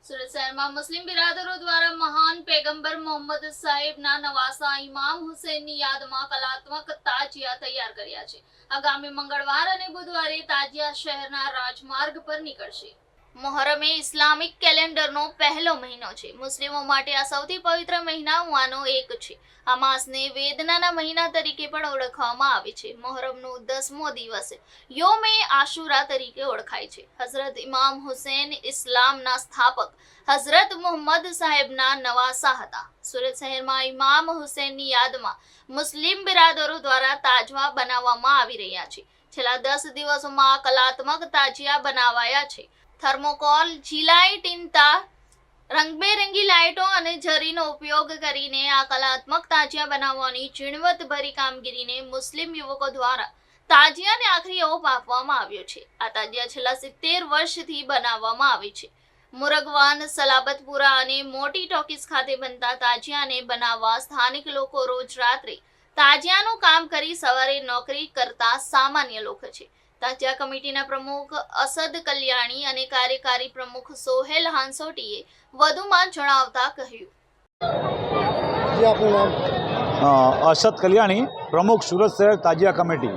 સુરત શહેરમાં મુસ્લિમ બિરાદરો દ્વારા મહાન પેગંબર મોહમ્મદ સાહેબના નવાસા ઇમામ હુસૈનની યાદમાં કલાત્મક તાજિયા તૈયાર કર્યા છે। આગામી મંગળવાર અને બુધવારે તાજિયા શહેરના રાજમાર્ગ પર નીકળશે। મોહરમ એ ઇસ્લામિક કેલેન્ડરનો પહેલો મહિનો છે। મુસ્લિમો માટે આ સૌથી પવિત્ર મહિનામાંનો એક છે। આ માસને વેદનાના મહિના તરીકે પણ ઓળખવામાં આવે છે। મોહરમનો 10મો દિવસ યોમે આશુરા તરીકે ઓળખાય છે। હઝરત ઇમામ હુસૈન ઇસ્લામના સ્થાપક હઝરત મુહમ્મદ સાહેબના નવાસા હતા। સુરત શહેરમાં ઇમામ હુસૈનની યાદમાં મુસ્લિમ બિરાદરો દ્વારા તાજવા બનાવવામાં આવી રહ્યા છે। છેલ્લા 10 દિવસોમાં કલાત્મક તાજિયા બનાવાયા છે। થર્મોકોલ, ઝીલાઈ ટીંતા, રંગબેરંગી લાઇટો અને જરીનો ઉપયોગ કરીને આ કલાત્મક તાજિયા બનાવવાની ઝીણવટભરી કામગીરીને મુસ્લિમ યુવકો દ્વારા તાજિયાને આખરી ઓપ આપવામાં આવ્યો છે। આ તાજિયા છેલ્લા 70 વર્ષથી બનાવવામાં આવે છે। મુરગવાન, સલાબતપુરા અને મોટી ટોકીઝ ખાતે બનતા તાજિયાને બનાવવા સ્થાનિક લોકો રોજ રાત્રે તાજિયાનું કામ કરી સવારે નોકરી કરતા સામાન્ય લોકો છે। તાજિયા કમિટીના પ્રમુખ અસદ કલ્યાણી અને કાર્યકારી પ્રમુખ સોહેલ હાંસોટીએ વધુમાં જણાવતા કહ્યું। અસદ કલ્યાણી, પ્રમુખ સુરત શહેર તાજિયા કમિટી।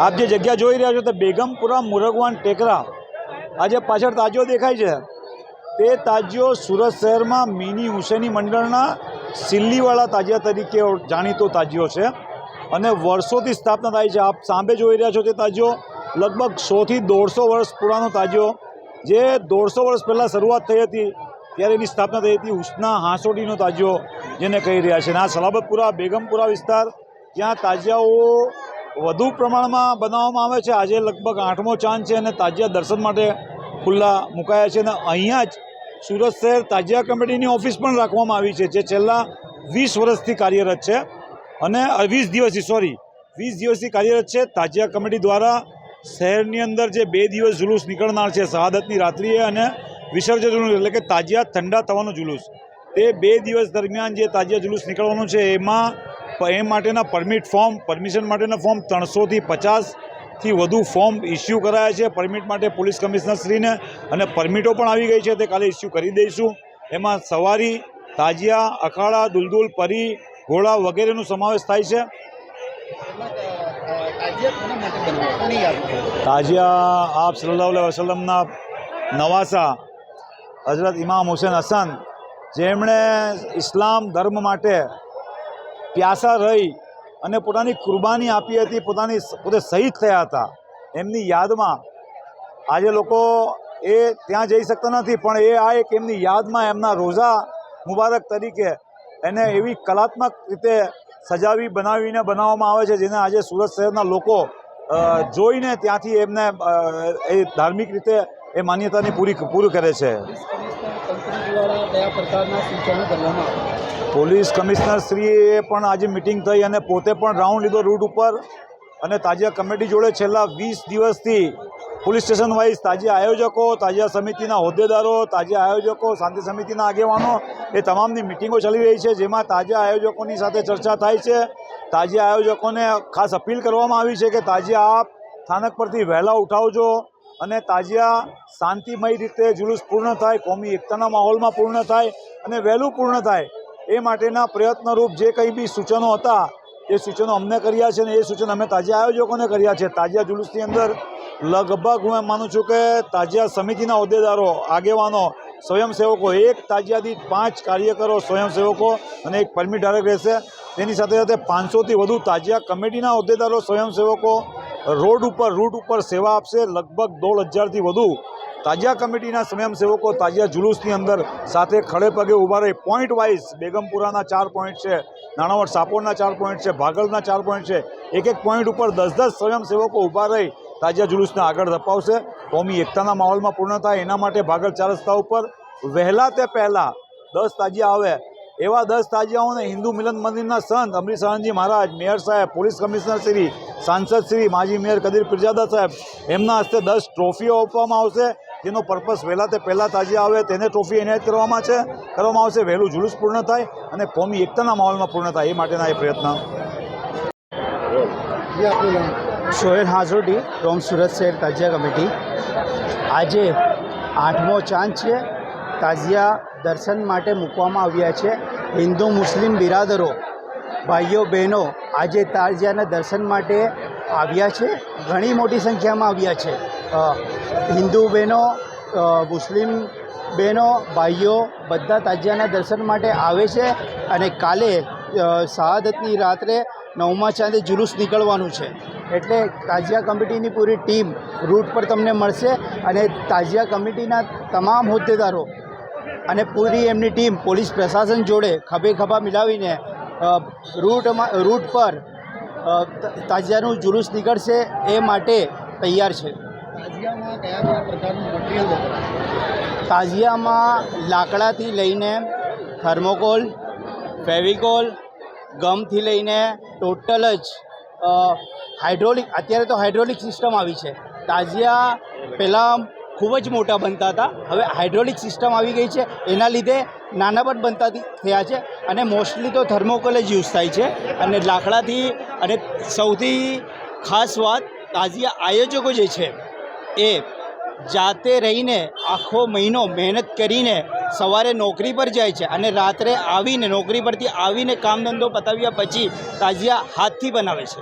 આપ જે જગ્યા જોઈ રહ્યા છો તે બેગમપુરા મુરગવાન ટેકરા, આજે પાછળ તાજિયો દેખાય છે તે તાજિયો સુરત શહેરમાં મિની હુસૈની મંડળના સિલ્લીવાળા તાજિયા તરીકે જાણીતો તાજિયો છે અને વર્ષોથી સ્થાપના થાય છે। આપ સામે જોઈ રહ્યા છો તે તાજિયો લગભગ 100 થી 150 વર્ષ પુરાનો તાજિયો, જે 150 વર્ષ પહેલાં શરૂઆત થઈ હતી ત્યારે એની સ્થાપના થઈ હતી। હુસ્ના હાંસોટીનો તાજિયો જેને કહી રહ્યા છે। અને આ સલાબતપુરા, બેગમપુરા વિસ્તાર જ્યાં તાજિયાઓ વધુ પ્રમાણમાં બનાવવામાં આવે છે। આજે લગભગ 8મો ચાંદ છે અને તાજિયા દર્શન માટે ખુલ્લા મુકાયા છે। અને અહીંયા જ સુરત શહેર તાજિયા કમિટીની ઓફિસ પણ રાખવામાં આવી છે, જે છેલ્લા 20 વર્ષથી કાર્યરત છે અને 20 દિવસથી કાર્યરત છે। તાજિયા કમિટી દ્વારા શહેરની અંદર જે 2 દિવસ જુલુસ નીકળનાર છે, શહાદતની રાત્રિએ અને વિસર્જન જુલુસ, એટલે કે તાજિયા ઠંડા થવાનો જુલુસ, તે 2 દિવસ દરમિયાન જે તાજિયા જુલુસ નીકળવાનું છે એમાં એ માટેના પરમિશન માટેના ફોર્મ 300 થી 50થી વધુ ફોર્મ ઇસ્યુ કરાયા છે પરમિટ માટે પોલીસ કમિશનરશ્રીને, અને પરમિટો પણ આવી ગઈ છે, તે કાલે ઇસ્યુ કરી દઈશું। એમાં સવારી, તાજિયા, અખાડા, દુલદુલ, પરી, ઘોડા વગેરેનો સમાવેશ થાય છે। તાજિયા આપ સલ્લલ્લાહુ અલૈહિ વસલ્લમના નવાસા હઝરત ઇમામ હુસૈન હસન, જેમણે ઇસ્લામ ધર્મ માટે પ્યાસા રહી અને પોતાની કુરબાની આપી હતી, પોતે શહીદ થયા હતા, એમની યાદમાં આજે લોકો એ ત્યાં જઈ શકતા નથી, પણ આ એક એમની યાદમાં એમના રોઝા મુબારક તરીકે એને એવી કલાત્મક રીતે સજાવી બનાવવામાં આવે છે, જેને આજે સુરત શહેરના લોકો જોઈને ત્યાંથી એમને એ ધાર્મિક રીતે એ માન્યતાને પૂરી કરે છે। પોલીસ કમિશનરશ્રીએ પણ આજે મિટિંગ થઈ અને પોતે પણ રાઉન્ડ લીધો રૂટ ઉપર, અને તાજિયા કમિટી જોડે છેલ્લા 20 દિવસથી પોલીસ સ્ટેશન વાઇઝ તાજિયા આયોજકો, તાજિયા સમિતિના હોદ્દેદારો, તાજિયા આયોજકો, શાંતિ સમિતિના આગેવાનો, એ તમામની મિટિંગો ચાલી રહી છે, જેમાં તાજિયા આયોજકોની સાથે ચર્ચા થાય છે। તાજિયા આયોજકોને ખાસ અપીલ કરવામાં આવી છે કે તાજિયા આપ સ્થાનક પરથી વહેલા ઉઠાવજો અને તાજિયા શાંતિમય રીતે જુલુસ પૂર્ણ થાય, કોમી એકતાના માહોલમાં પૂર્ણ થાય અને વહેલું પૂર્ણ થાય, એ માટેના પ્રયત્નરૂપ જે કંઈ બી સૂચનો હતા એ સૂચનો અમને કર્યા છે અને એ સૂચન અમે તાજિયા આયોજકોને કર્યા છે। તાજિયા જુલુસની અંદર લગભગ હું એમ માનું છું કે તાજિયા સમિતિના હોદ્દેદારો, આગેવાનો, સ્વયંસેવકો, એક તાજિયા દીઠ 5 કાર્યકરો, સ્વયંસેવકો અને એક પરમિટ ધારક રહેશે। તેની સાથે સાથે 500થી વધુ તાજિયા કમિટીના હોદ્દેદારો, સ્વયંસેવકો રૂટ ઉપર સેવા આપશે। લગભગ 1,500થી વધુ તાજિયા કમિટીના સ્વયંસેવકો તાજિયા જુલુસની અંદર સાથે ખડે પગે ઊભા રહી પોઈન્ટ વાઇઝ, બેગમપુરાના 4 પોઈન્ટ છે, નાણાવડ સાપોરના 4 પોઈન્ટ છે, ભાગલના 4 પોઈન્ટ છે, એક પોઈન્ટ ઉપર 10 સ્વયંસેવકો ઊભા રહી તાજિયા જુલુસને આગળ ધપાવશે। કોમી એકતાના માહોલમાં પૂર્ણ થાય એના માટે ભાગલ 4 રસ્તા ઉપર વહેલા તે પહેલાં 10 તાજિયા આવે એવા 10 તાજિયાઓને હિન્દુ મિલન મંદિરના સંત અમરીશ આનંદજી મહારાજ, મેયર સાહેબ, પોલીસ કમિશનરશ્રી, સાંસદશ્રી, માજી મેયર કદીર પીરજાદા સાહેબ, એમના હસ્તે 10 ટ્રોફીઓ આપવામાં આવશે, જેનો પર્પસ વહેલા તે પહેલાં તાજિયા આવે તેને ટ્રોફી એનાયત કરવામાં આવશે, વહેલું જુલુસ પૂર્ણ થાય અને કોમી એકતાના માહોલમાં પૂર્ણ થાય એ માટેના એ પ્રયત્ન। સોહેલ હાંસોટી, ફ્રોમ સુરત શહેર તાજિયા કમિટી। આજે 8મો ચાંદ છે. તાજિયા દર્શન માટે મૂકવામાં આવ્યા છે. હિન્દુ મુસ્લિમ બિરાદરો, ભાઈઓ બહેનો આજે તાજિયાના દર્શન માટે આવ્યા છે. ઘણી મોટી સંખ્યામાં આવ્યા છે. હિન્દુ બહેનો, મુસ્લિમ બહેનો, ભાઈઓ બધા તાજિયાના દર્શન માટે આવે છે. અને કાલે શહાદતની રાત્રે 9મા ચાંદે જુલુસ નીકળવાનું છે. એટલે તાજિયા કમિટીની પૂરી ટીમ રૂટ પર તમને મળશે અને તાજિયા કમિટીના તમામ હોદ્દેદારો અને પૂરી એમની ટીમ પોલીસ પ્રશાસન જોડે ખભે ખભા મિલાવીને રૂટ પર તાજિયાનું જુલુસ નીકળશે એ માટે તૈયાર છે. તાજિયામાં લાકડાથી લઈને થર્મોકોલ, ફેવિકોલ, ગમથી લઈને ટોટલ જ હાઇડ્રોલિક, અત્યારે તો હાઇડ્રોલિક સિસ્ટમ આવી છે. તાજિયા પહેલાં ખૂબ જ મોટા બનતા હતા, હવે હાઇડ્રોલિક સિસ્ટમ આવી ગઈ છે. એના લીધે નાના પણ બનતા થયા છે અને મોસ્ટલી તો થર્મોકોલ જ યુઝ થાય છે અને લાકડાથી. અને સૌથી ખાસ વાત, તાજિયા આયોજકો જે છે એ જાતે રહીને આખો મહિનો મહેનત કરીને સવારે નોકરી પર જાય છે અને રાત્રે આવીને નોકરી પરથી આવીને કામ ધંધો પતાવ્યા પછી તાજિયા હાથથી બનાવે છે.